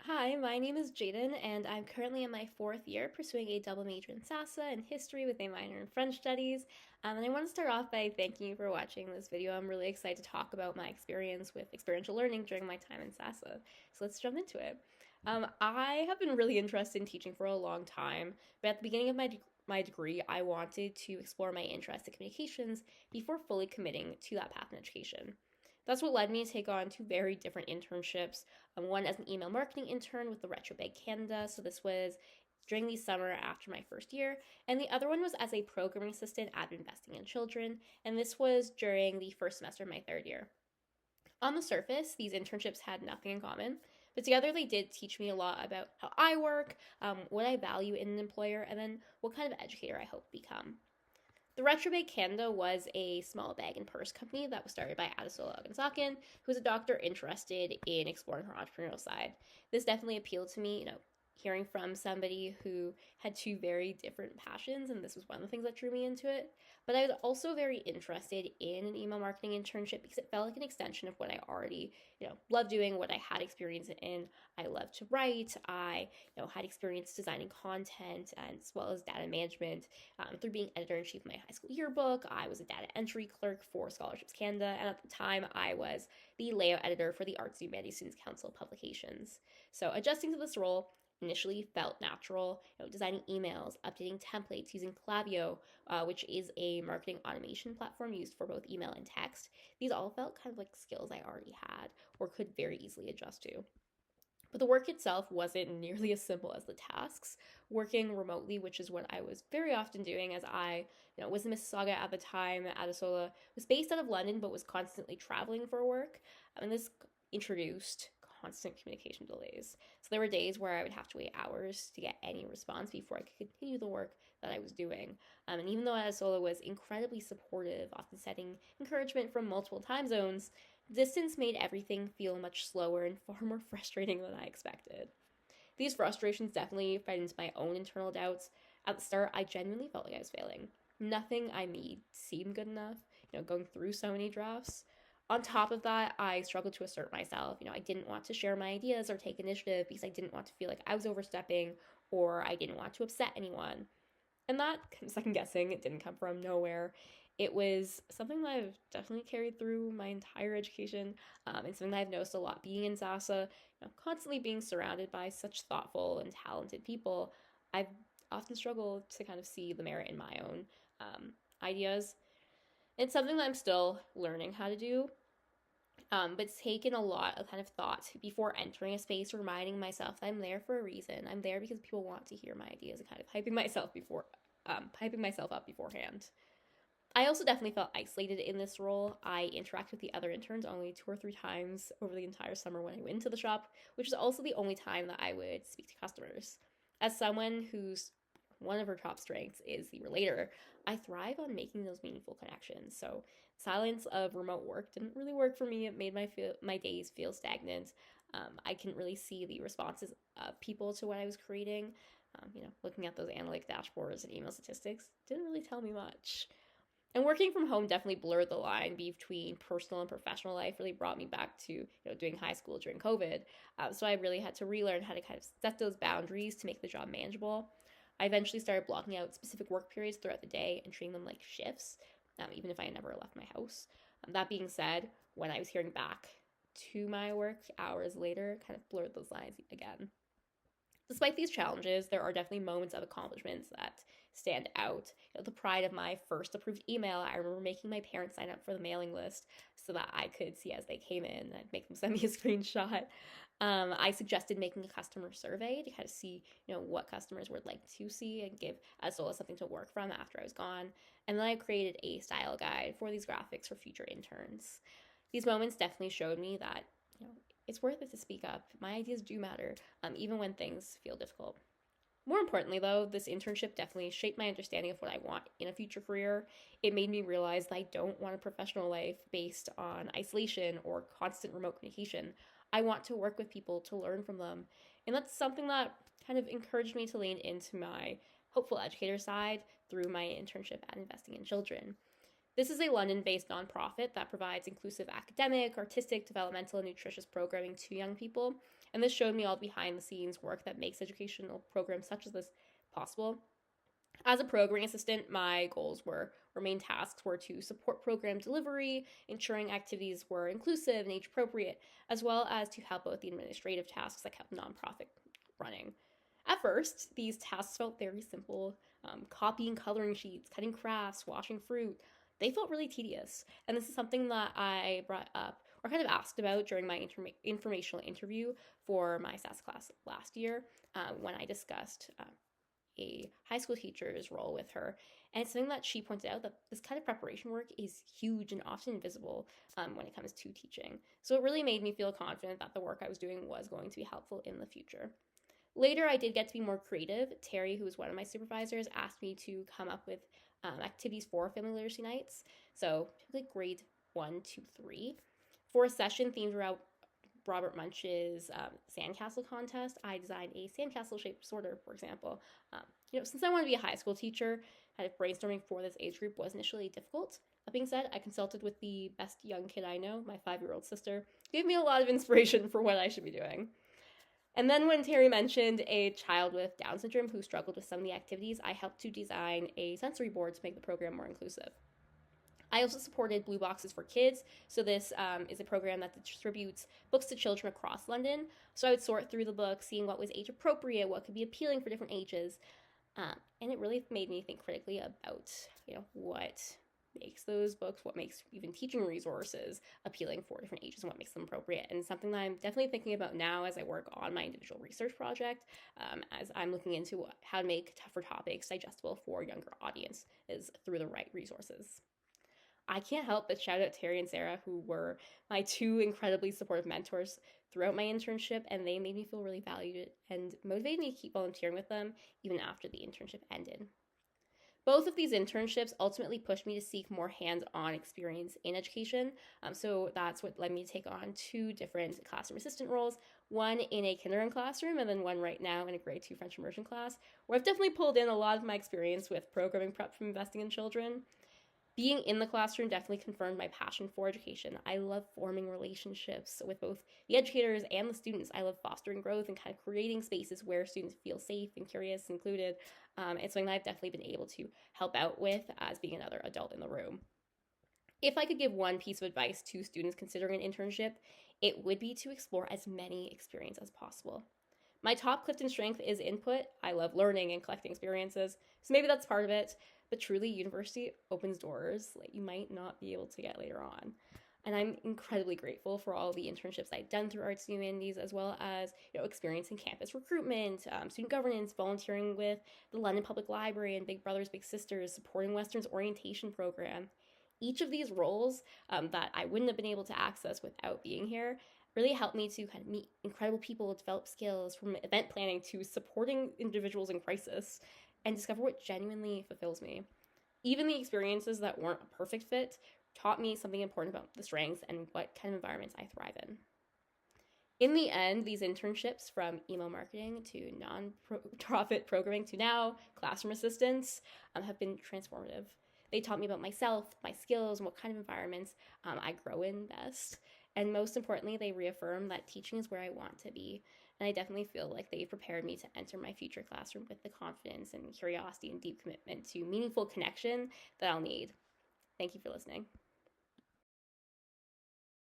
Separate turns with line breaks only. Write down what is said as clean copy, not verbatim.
Hi, my name is Jadyn, and I'm currently in my fourth year pursuing a double major in SASA and history with a minor in French studies. And I want to start off by thanking you for watching this video. I'm really excited to talk about my experience with experiential learning during my time in SASA. So let's jump into it. I have been really interested in teaching for a long time, but at the beginning of my degree, I wanted to explore my interest in communications before fully committing to that path in education. That's what led me to take on two very different internships. One as an email marketing intern with the Retrobag Canada, so this was during the summer after my first year, and the other one was as a programming assistant at Investing in Children, and this was during the first semester of my third year. On the surface, these internships had nothing in common, but together they did teach me a lot about how I work, what I value in an employer, and then what kind of educator I hope to become. The Retrobag Canada was a small bag and purse company that was started by Adesola Ogunsakin, who was a doctor interested in exploring her entrepreneurial side. This definitely appealed to me, hearing from somebody who had two very different passions, and this was one of the things that drew me into it. But I was also very interested in an email marketing internship because it felt like an extension of what I already, loved doing, what I had experience in. I love to write. I, had experience designing content and as well as data management through being editor-in-chief of my high school yearbook. I was a data entry clerk for Scholarships Canada, and at the time I was the layout editor for the Arts Humanities Students Council publications. So adjusting to this role initially felt natural, designing emails, updating templates, using Klaviyo, which is a marketing automation platform used for both email and text. These all felt kind of like skills I already had or could very easily adjust to. But the work itself wasn't nearly as simple as the tasks. Working remotely, which is what I was very often doing as I, was in Mississauga at the time. Adesola was based out of London but was constantly traveling for work. And this introduced constant communication delays. So there were days where I would have to wait hours to get any response before I could continue the work that I was doing. And even though Adesola was incredibly supportive, often setting encouragement from multiple time zones, distance made everything feel much slower and far more frustrating than I expected. These frustrations definitely fed into my own internal doubts. At the start, I genuinely felt like I was failing. Nothing I made seemed good enough, going through so many drafts. On top of that, I struggled to assert myself. I didn't want to share my ideas or take initiative because I didn't want to feel like I was overstepping or I didn't want to upset anyone. And that second guessing, it didn't come from nowhere. It was something that I've definitely carried through my entire education, and something that I've noticed a lot being in SASA, constantly being surrounded by such thoughtful and talented people. I've often struggled to kind of see the merit in my own ideas. It's something that I'm still learning how to do, but it's taken a lot of kind of thought before entering a space, reminding myself that I'm there for a reason. I'm there because people want to hear my ideas and kind of hyping myself up beforehand. I also definitely felt isolated in this role. I interact with the other interns only 2 or 3 times over the entire summer when I went to the shop, which is also the only time that I would speak to customers. As someone whose one of her top strengths is the relator, I thrive on making those meaningful connections. So silence of remote work didn't really work for me. It made my days feel stagnant. I couldn't really see the responses of people to what I was creating. Looking at those analytic dashboards and email statistics didn't really tell me much. And working from home definitely blurred the line between personal and professional life, really brought me back to doing high school during COVID. So I really had to relearn how to kind of set those boundaries to make the job manageable. I eventually started blocking out specific work periods throughout the day and treating them like shifts, even if I never left my house. That being said, when I was hearing back to my work hours later, kind of blurred those lines again. Despite these challenges, there are definitely moments of accomplishments that stand out. The pride of my first approved email, I remember making my parents sign up for the mailing list so that I could see as they came in. I'd make them send me a screenshot. I suggested making a customer survey to kind of see, what customers would like to see and give as well as something to work from after I was gone. And then I created a style guide for these graphics for future interns. These moments definitely showed me that, it's worth it to speak up. My ideas do matter, even when things feel difficult. More importantly, though, this internship definitely shaped my understanding of what I want in a future career. It made me realize that I don't want a professional life based on isolation or constant remote communication. I want to work with people, to learn from them. And that's something that kind of encouraged me to lean into my hopeful educator side through my internship at Investing in Children. This is a London-based nonprofit that provides inclusive academic, artistic, developmental, and nutritious programming to young people. And this showed me all the behind the scenes work that makes educational programs such as this possible. As a programming assistant, my goals were, or main tasks were, to support program delivery, ensuring activities were inclusive and age appropriate, as well as to help out with the administrative tasks that kept nonprofit running. At first, these tasks felt very simple: copying coloring sheets, cutting crafts, washing fruit. They felt really tedious. And this is something that I brought up or kind of asked about during my informational interview for my SAS class last year, when I discussed a high school teacher's role with her. And it's something that she pointed out, that this kind of preparation work is huge and often invisible when it comes to teaching. So it really made me feel confident that the work I was doing was going to be helpful in the future. Later, I did get to be more creative. Terry, who was one of my supervisors, asked me to come up with activities for family literacy nights. So typically grade 1, 2, 3. For a session themed around Robert Munch's sandcastle contest, I designed a sandcastle-shaped sorter, for example. Since I wanted to be a high school teacher, kind of brainstorming for this age group was initially difficult. That being said, I consulted with the best young kid I know, my 5-year-old sister, who gave me a lot of inspiration for what I should be doing. And then when Terry mentioned a child with Down syndrome who struggled with some of the activities, I helped to design a sensory board to make the program more inclusive. I also supported Blue Boxes for Kids. So this is a program that distributes books to children across London. So I would sort through the books, seeing what was age appropriate, what could be appealing for different ages. And it really made me think critically about, what makes those books, what makes even teaching resources appealing for different ages, and what makes them appropriate. And something that I'm definitely thinking about now as I work on my individual research project, as I'm looking into how to make tougher topics digestible for younger audiences through the right resources. I can't help but shout out Terry and Sarah, who were my 2 incredibly supportive mentors throughout my internship, and they made me feel really valued and motivated me to keep volunteering with them even after the internship ended. Both of these internships ultimately pushed me to seek more hands-on experience in education. So that's what led me to take on 2 different classroom assistant roles, one in a kindergarten classroom and then one right now in a grade 2 French immersion class, where I've definitely pulled in a lot of my experience with programming prep from investing in children. Being in the classroom definitely confirmed my passion for education. I love forming relationships with both the educators and the students. I love fostering growth and kind of creating spaces where students feel safe and curious, included. It's something that I've definitely been able to help out with as being another adult in the room. If I could give one piece of advice to students considering an internship, it would be to explore as many experiences as possible. My top Clifton strength is input. I love learning and collecting experiences, so maybe that's part of it. But truly, university opens doors that you might not be able to get later on. And I'm incredibly grateful for all the internships I've done through Arts Humanities, as well as experience in campus recruitment, student governance, volunteering with the London Public Library and Big Brothers Big Sisters, supporting Western's orientation program. Each of these roles that I wouldn't have been able to access without being here really helped me to kind of meet incredible people, develop skills from event planning to supporting individuals in crisis, and discover what genuinely fulfills me. Even the experiences that weren't a perfect fit taught me something important about the strengths and what kind of environments I thrive in. In the end, these internships, from email marketing to non-profit programming to now classroom assistants, have been transformative. They taught me about myself, my skills, and what kind of environments I grow in best. And most importantly, they reaffirm that teaching is where I want to be. And I definitely feel like they've prepared me to enter my future classroom with the confidence and curiosity and deep commitment to meaningful connection that I'll need. Thank you for listening.